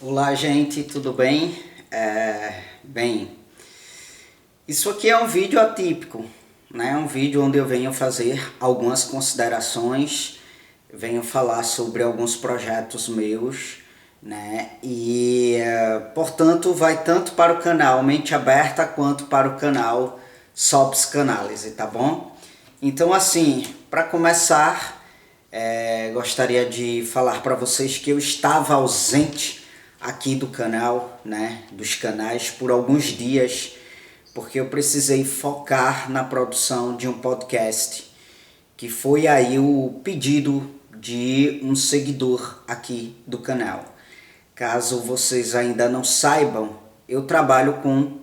Olá, gente, tudo bem? Bem, isso aqui é um vídeo atípico, né? Um vídeo onde eu venho fazer algumas considerações, venho falar sobre alguns projetos meus, né? Portanto, vai tanto para o canal Mente Aberta quanto para o canal Só Psicanálise, tá bom? Então, assim, para começar, gostaria de falar para vocês que eu estava ausente aqui do canal, né, dos canais por alguns dias, porque eu precisei focar na produção de um podcast, que foi aí o pedido de um seguidor aqui do canal. Caso vocês ainda não saibam, eu trabalho com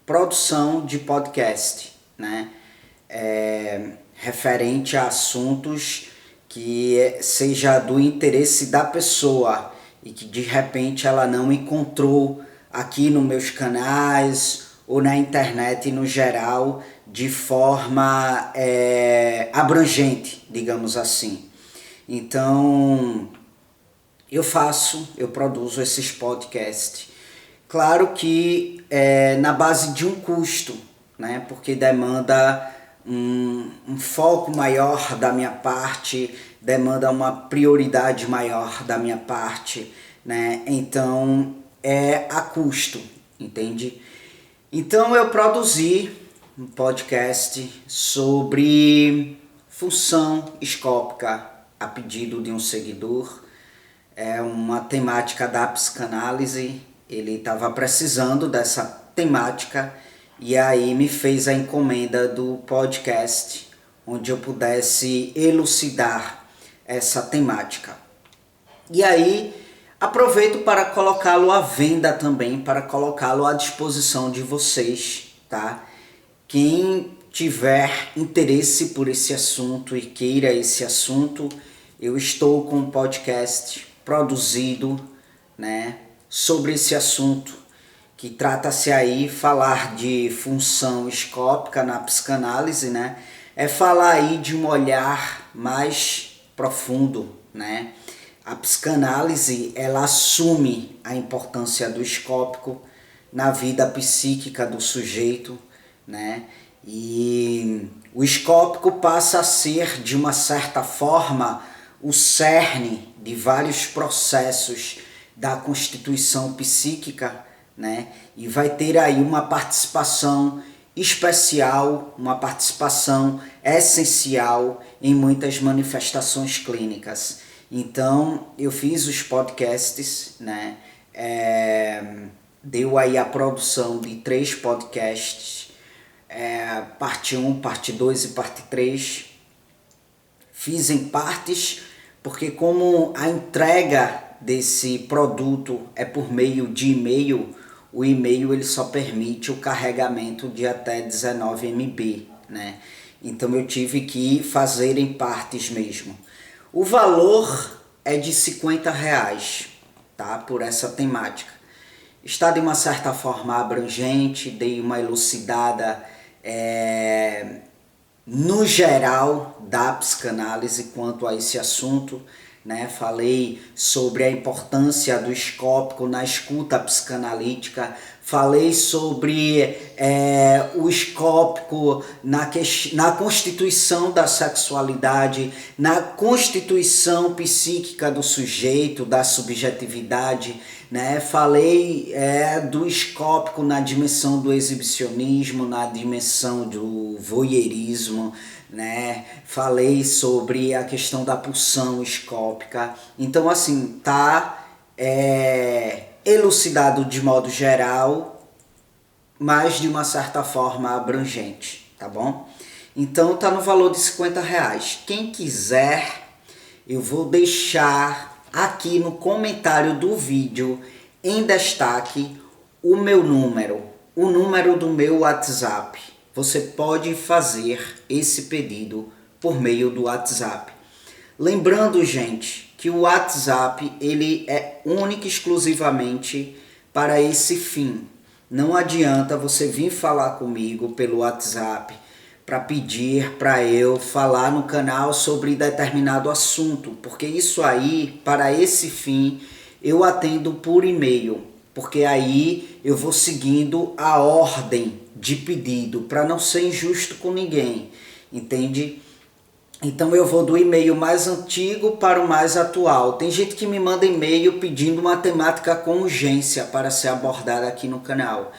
produção de podcast, né, referente a assuntos que seja do interesse da pessoa e que de repente ela não encontrou aqui nos meus canais ou na internet no geral de forma abrangente, digamos assim. Então eu produzo esses podcasts. Claro que na base de um custo, né? Porque demanda um foco maior da minha parte, demanda uma prioridade maior da minha parte, né? Então é a custo, entende? Então eu produzi um podcast sobre função escópica a pedido de um seguidor. É uma temática da psicanálise, ele estava precisando dessa temática e aí me fez a encomenda do podcast onde eu pudesse elucidar essa temática. E aí aproveito para colocá-lo à venda também, para colocá-lo à disposição de vocês, tá? Quem tiver interesse por esse assunto e queira esse assunto, eu estou com um podcast produzido, né, sobre esse assunto, que trata-se aí falar de função escópica na psicanálise, né? É falar aí de um olhar mais profundo, né? A psicanálise, ela assume a importância do escópico na vida psíquica do sujeito, né? E o escópico passa a ser, de uma certa forma, o cerne de vários processos da constituição psíquica, né? E vai ter aí uma participação especial, uma participação essencial em muitas manifestações clínicas. Então, eu fiz os podcasts, né? Deu aí a produção de 3 podcasts, parte 1, parte 2 e parte 3. Fiz em partes, porque como a entrega desse produto é por meio de e-mail, o e-mail ele só permite o carregamento de até 19 MB, né? Então eu tive que fazer em partes mesmo. O valor é de R$50, tá? Por essa temática. Está de uma certa forma abrangente, dei uma elucidada no geral da psicanálise quanto a esse assunto, né? Falei sobre a importância do escópico na escuta psicanalítica, falei sobre o escópico na constituição da sexualidade, na constituição psíquica do sujeito, da subjetividade, né? Falei do escópico na dimensão do exibicionismo, na dimensão do voyeurismo, né? Falei sobre a questão da pulsão escópica. Então, assim, tá elucidado de modo geral, mas de uma certa forma abrangente, tá bom? Então, tá no valor de R$50. Quem quiser, eu vou deixar aqui no comentário do vídeo, em destaque, o meu número, o número do meu WhatsApp. Você pode fazer esse pedido por meio do WhatsApp. Lembrando, gente, que o WhatsApp ele é único e exclusivamente para esse fim. Não adianta você vir falar comigo pelo WhatsApp para pedir para eu falar no canal sobre determinado assunto, porque isso aí, para esse fim, eu atendo por e-mail, porque aí eu vou seguindo a ordem de pedido para não ser injusto com ninguém, entende? Então eu vou do e-mail mais antigo para o mais atual. Tem gente que me manda e-mail pedindo uma temática com urgência para ser abordada aqui no canal.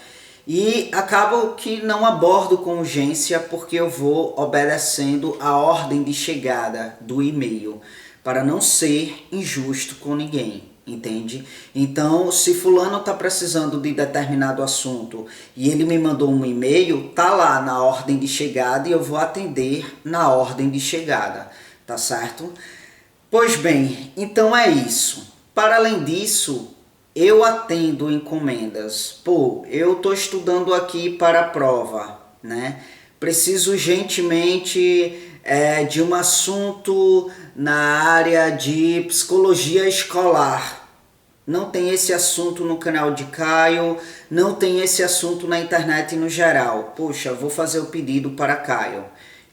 E acabo que não abordo com urgência porque eu vou obedecendo a ordem de chegada do e-mail, para não ser injusto com ninguém, entende? Então, se fulano está precisando de determinado assunto e ele me mandou um e-mail, tá lá na ordem de chegada e eu vou atender na ordem de chegada, tá certo? Pois bem, então é isso. Para além disso, eu atendo encomendas. Pô, eu estou estudando aqui para a prova, né? Preciso urgentemente de um assunto na área de psicologia escolar. Não tem esse assunto no canal de Caio, não tem esse assunto na internet no geral. Poxa, vou fazer o pedido para Caio.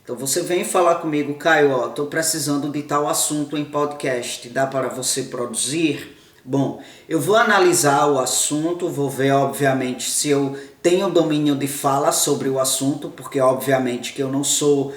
Então você vem falar comigo, Caio, ó, estou precisando de tal assunto em podcast, dá para você produzir? Bom, eu vou analisar o assunto, vou ver obviamente se eu tenho domínio de fala sobre o assunto, porque obviamente que eu não sou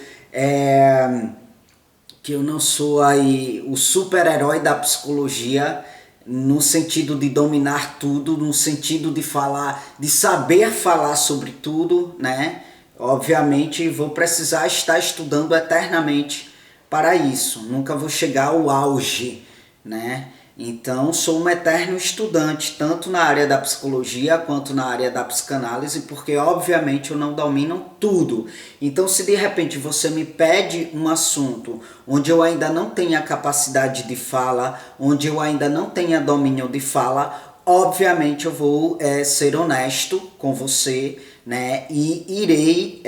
aí o super-herói da psicologia, no sentido de dominar tudo, no sentido de falar, de saber falar sobre tudo, né? Obviamente vou precisar estar estudando eternamente para isso, nunca vou chegar ao auge, né? Então sou um eterno estudante, tanto na área da psicologia quanto na área da psicanálise, porque obviamente eu não domino tudo. Então se de repente você me pede um assunto onde eu ainda não tenha capacidade de fala, onde eu ainda não tenha domínio de fala, obviamente eu vou ser honesto com você, né? E irei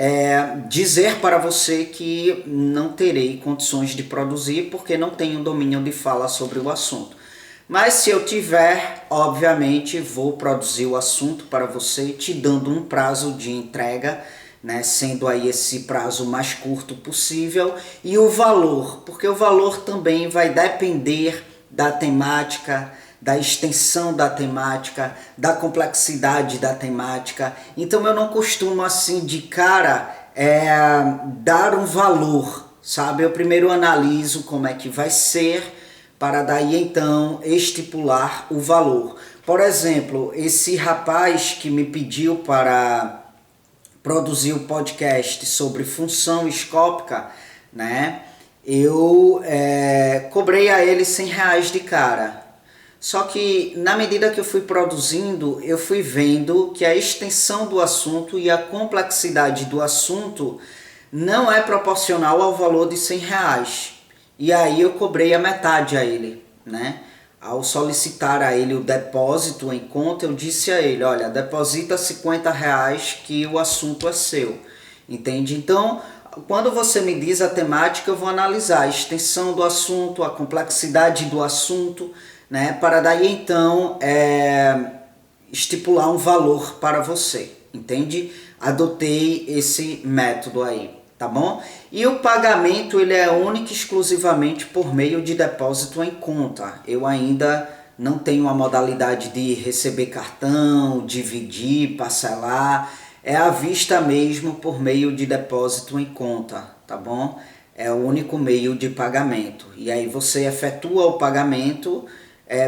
dizer para você que não terei condições de produzir porque não tenho domínio de fala sobre o assunto. Mas se eu tiver, obviamente vou produzir o assunto para você, te dando um prazo de entrega, né, sendo aí esse prazo mais curto possível, e o valor, porque o valor também vai depender da temática, da extensão da temática, da complexidade da temática. Então eu não costumo assim de cara dar um valor, sabe? Eu primeiro analiso como é que vai ser, para daí então estipular o valor. Por exemplo, esse rapaz que me pediu para produzir o podcast sobre função escópica, né? Eu cobrei a ele R$100 de cara. Só que na medida que eu fui produzindo, eu fui vendo que a extensão do assunto e a complexidade do assunto não é proporcional ao valor de R$100. E aí eu cobrei a metade a ele, né? Ao solicitar a ele o depósito em conta, eu disse a ele, olha, deposita R$50 que o assunto é seu, entende? Então, quando você me diz a temática, eu vou analisar a extensão do assunto, a complexidade do assunto, né? Para daí então estipular um valor para você, entende? Adotei esse método aí. Tá bom? E o pagamento ele é único e exclusivamente por meio de depósito em conta. Eu ainda não tenho a modalidade de receber cartão, dividir, parcelar. É à vista mesmo por meio de depósito em conta, tá bom? É o único meio de pagamento. E aí você efetua o pagamento,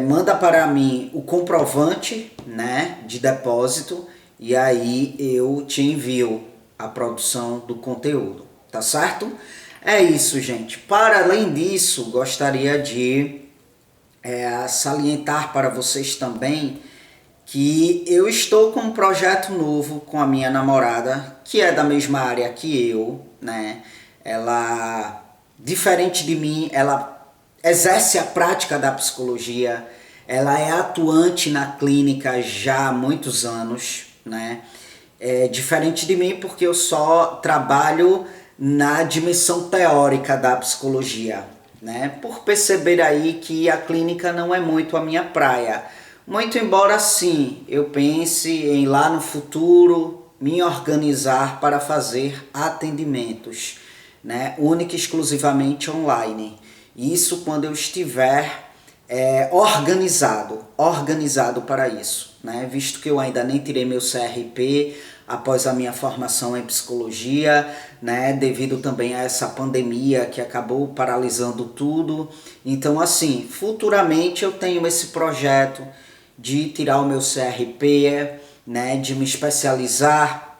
manda para mim o comprovante, né, de depósito e aí eu te envio a produção do conteúdo, tá certo? É isso, gente. Para além disso, gostaria de salientar para vocês também que eu estou com um projeto novo com a minha namorada, que é da mesma área que eu, né? Ela, diferente de mim, ela exerce a prática da psicologia, ela é atuante na clínica já há muitos anos, né? Diferente de mim porque eu só trabalho na dimensão teórica da psicologia, né? Por perceber aí que a clínica não é muito a minha praia. Muito embora sim, eu pense em lá no futuro me organizar para fazer atendimentos, né? Única e exclusivamente online. Isso quando eu estiver organizado para isso, né? Visto que eu ainda nem tirei meu CRP após a minha formação em psicologia, né? Devido também a essa pandemia que acabou paralisando tudo. Então, assim, futuramente eu tenho esse projeto de tirar o meu CRP, né? De me especializar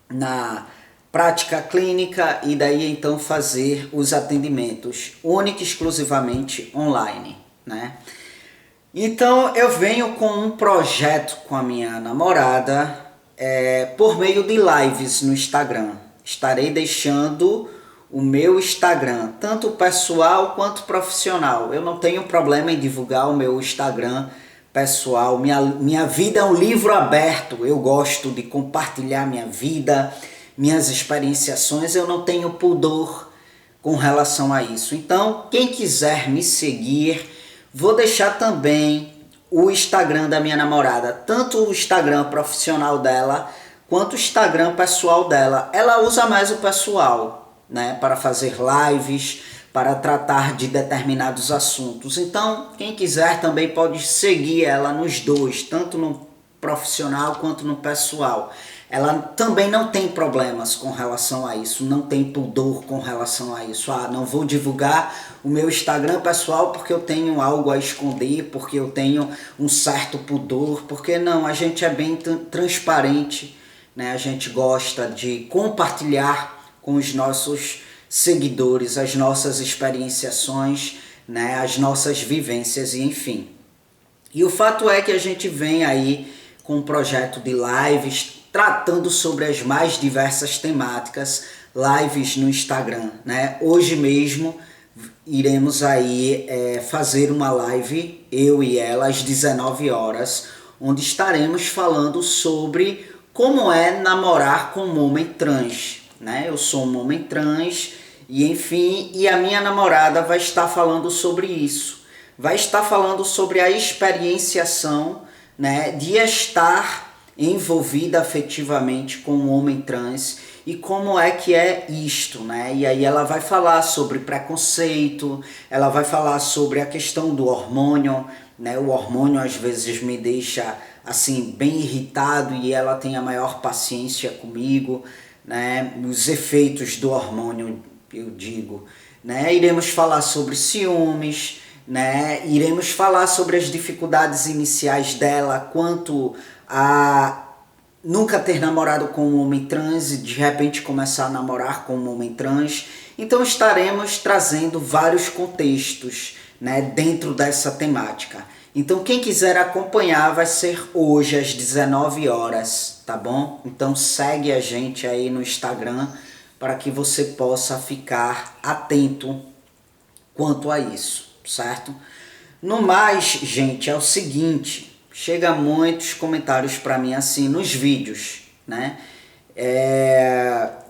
na prática clínica e daí então fazer os atendimentos única e exclusivamente online, né? Então eu venho com um projeto com a minha namorada por meio de lives no Instagram. Estarei deixando o meu Instagram, tanto pessoal quanto profissional. Eu não tenho problema em divulgar o meu Instagram pessoal. Minha vida é um livro aberto. Eu gosto de compartilhar minha vida, minhas experienciações. Eu não tenho pudor com relação a isso. Então, quem quiser me seguir, vou deixar também o Instagram da minha namorada, tanto o Instagram profissional dela, quanto o Instagram pessoal dela. Ela usa mais o pessoal, né, para fazer lives, para tratar de determinados assuntos. Então, quem quiser também pode seguir ela nos dois, tanto no profissional quanto no pessoal. Ela também não tem problemas com relação a isso, não tem pudor com relação a isso. Não vou divulgar o meu Instagram pessoal porque eu tenho algo a esconder, porque eu tenho um certo pudor, porque não, a gente é bem transparente, né? A gente gosta de compartilhar com os nossos seguidores as nossas experienciações, né? As nossas vivências e enfim. E o fato é que a gente vem aí com um projeto de lives tratando sobre as mais diversas temáticas, lives no Instagram, né? Hoje mesmo iremos aí fazer uma live, eu e ela, às 19 horas, onde estaremos falando sobre como é namorar com um homem trans, né? Eu sou um homem trans e enfim, e a minha namorada vai estar falando sobre isso. Vai estar falando sobre a experienciação, né, de estar envolvida afetivamente com um homem trans e como é que é isto, né? E aí ela vai falar sobre preconceito, ela vai falar sobre a questão do hormônio, né? O hormônio às vezes me deixa assim bem irritado e ela tem a maior paciência comigo, né? Os efeitos do hormônio, eu digo, né? Iremos falar sobre ciúmes, né? Iremos falar sobre as dificuldades iniciais dela quanto a nunca ter namorado com um homem trans e de repente começar a namorar com um homem trans. Então estaremos trazendo vários contextos, né, dentro dessa temática. Então quem quiser acompanhar vai ser hoje às 19 horas, tá bom? Então segue a gente aí no Instagram para que você possa ficar atento quanto a isso, certo? No mais, gente, é o seguinte, chega muitos comentários para mim assim nos vídeos, né?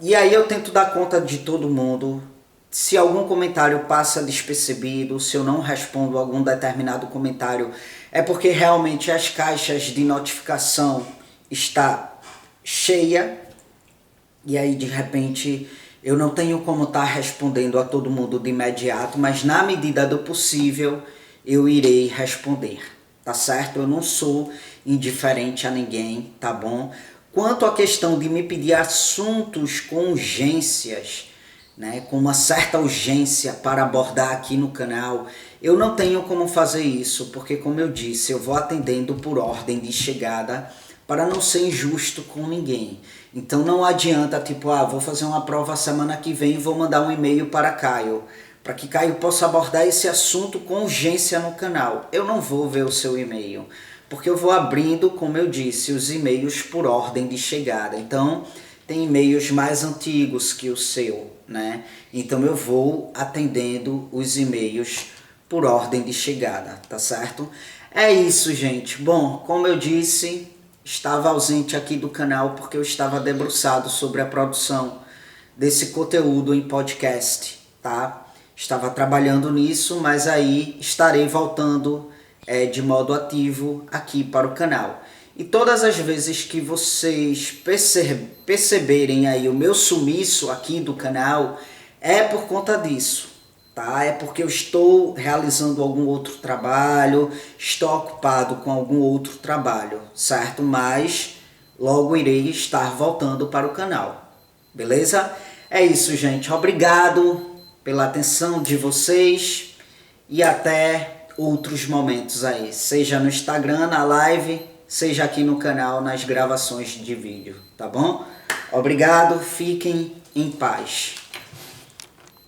E aí eu tento dar conta de todo mundo. Se algum comentário passa despercebido, se eu não respondo algum determinado comentário, é porque realmente as caixas de notificação está cheia e aí de repente eu não tenho como estar respondendo a todo mundo de imediato, mas na medida do possível eu irei responder, tá certo? Eu não sou indiferente a ninguém, tá bom? Quanto à questão de me pedir assuntos com urgências, né, com uma certa urgência para abordar aqui no canal, eu não tenho como fazer isso, porque como eu disse, eu vou atendendo por ordem de chegada para não ser injusto com ninguém. Então não adianta, tipo, vou fazer uma prova semana que vem e vou mandar um e-mail para Caio, para que Caio possa abordar esse assunto com urgência no canal. Eu não vou ver o seu e-mail, porque eu vou abrindo, como eu disse, os e-mails por ordem de chegada. Então, tem e-mails mais antigos que o seu, né? Então eu vou atendendo os e-mails por ordem de chegada, tá certo? É isso, gente. Bom, como eu disse, estava ausente aqui do canal porque eu estava debruçado sobre a produção desse conteúdo em podcast, tá? Estava trabalhando nisso, mas aí estarei voltando de modo ativo aqui para o canal. E todas as vezes que vocês perceberem aí o meu sumiço aqui do canal, é por conta disso, tá? É porque eu estou realizando algum outro trabalho, estou ocupado com algum outro trabalho, certo? Mas logo irei estar voltando para o canal, beleza? É isso, gente. Obrigado pela atenção de vocês e até outros momentos aí, seja no Instagram, na live, seja aqui no canal, nas gravações de vídeo, tá bom? Obrigado, fiquem em paz.